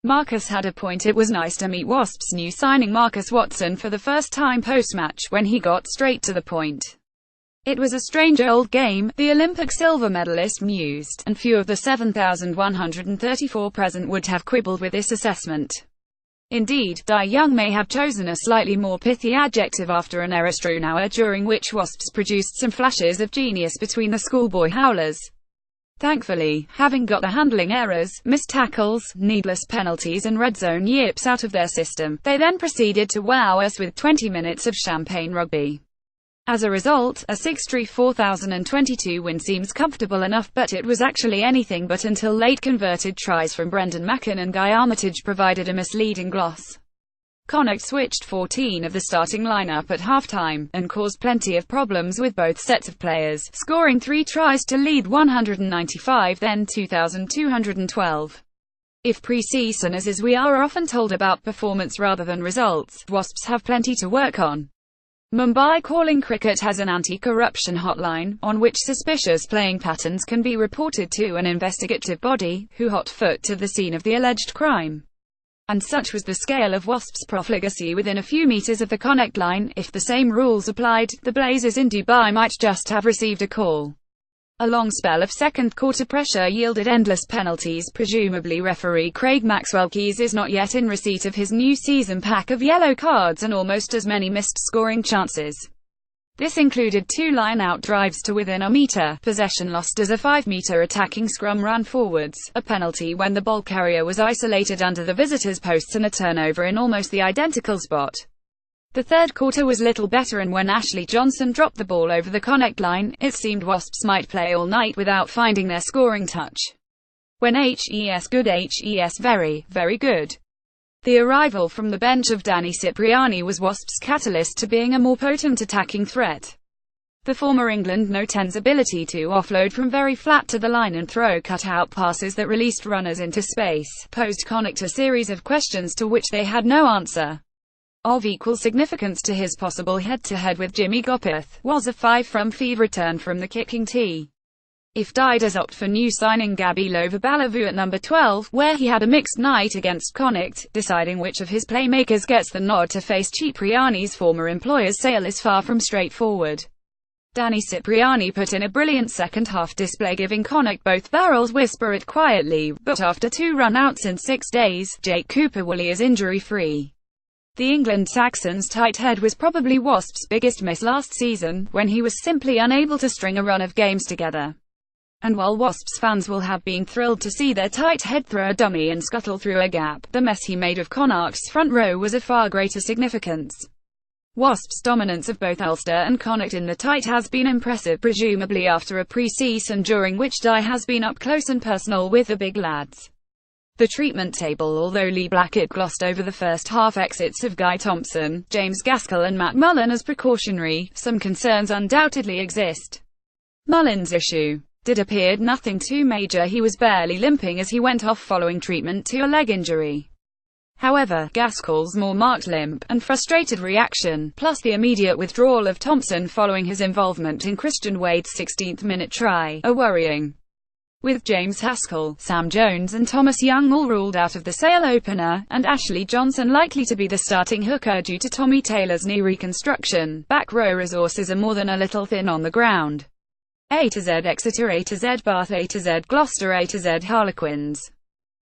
Marcus had a point. It was nice to meet Wasps' new signing Marcus Watson for the first time post-match, when he got straight to the point. It was a strange old game, the Olympic silver medalist mused, and few of the 7,134 present would have quibbled with this assessment. Indeed, Dai Young may have chosen a slightly more pithy adjective after an error strewn hour during which Wasps produced some flashes of genius between the schoolboy howlers. Thankfully, having got the handling errors, missed tackles, needless penalties and red zone yips out of their system, they then proceeded to wow us with 20 minutes of champagne rugby. As a result, a 6-3-4022 win seems comfortable enough, but it was actually anything but until late converted tries from Brendan Mackin and Guy Armitage provided a misleading gloss. Connacht switched 14 of the starting lineup at halftime, and caused plenty of problems with both sets of players, scoring 3 tries to lead 195 then 2,212. If pre-seasoners as we are often told about performance rather than results, Wasps have plenty to work on. Mumbai Calling Cricket has an anti-corruption hotline, on which suspicious playing patterns can be reported to an investigative body, who hot foot to the scene of the alleged crime. And such was the scale of Wasps' profligacy within a few metres of the Connacht line, if the same rules applied, the Blazers in Dubai might just have received a call. A long spell of second-quarter pressure yielded endless penalties. Presumably referee Craig Maxwell-Keys is not yet in receipt of his new season pack of yellow cards and almost as many missed scoring chances. This included 2 line-out drives to within a metre, possession lost as a 5-metre attacking scrum ran forwards, a penalty when the ball carrier was isolated under the visitors' posts and a turnover in almost the identical spot. The third quarter was little better, and when Ashley Johnson dropped the ball over the Connacht line, it seemed Wasps might play all night without finding their scoring touch. When HES good, HES very, very good. The arrival from the bench of Danny Cipriani was Wasps' catalyst to being a more potent attacking threat. The former England no-10's ability to offload from very flat to the line and throw cut-out passes that released runners into space, posed Connacht a series of questions to which they had no answer. Of equal significance to his possible head-to-head with Jimmy Gopperth, was a 5-from-5 return from the kicking tee. If Dai does opt for new signing Gabi Lova-Balavu at number 12, where he had a mixed night against Connacht, deciding which of his playmakers gets the nod to face Cipriani's former employer's sale is far from straightforward. Danny Cipriani put in a brilliant second-half display, giving Connacht both barrels. Whisper it quietly, but after 2 run-outs in 6 days, Jake Cooper-Woolley is injury-free. The England Saxon's tight head was probably Wasps' biggest miss last season, when he was simply unable to string a run of games together. And while Wasps fans will have been thrilled to see their tight head throw a dummy and scuttle through a gap, the mess he made of Connacht's front row was of far greater significance. Wasps' dominance of both Ulster and Connacht in the tight has been impressive, presumably after a pre-season during which Dai has been up close and personal with the big lads. The treatment table. Although Lee Blackett glossed over the first half exits of Guy Thompson, James Gaskell and Matt Mullen as precautionary, some concerns undoubtedly exist. Mullen's issue did appear nothing too major. He was barely limping as he went off following treatment to a leg injury. However, Gaskell's more marked limp and frustrated reaction, plus the immediate withdrawal of Thompson following his involvement in Christian Wade's 16th-minute try, are worrying. With James Haskell, Sam Jones and Thomas Young all ruled out of the Sale opener, and Ashley Johnson likely to be the starting hooker due to Tommy Taylor's knee reconstruction, back row resources are more than a little thin on the ground. A to Z Exeter, A to Z Bath, A to Z Gloucester, A to Z Harlequins.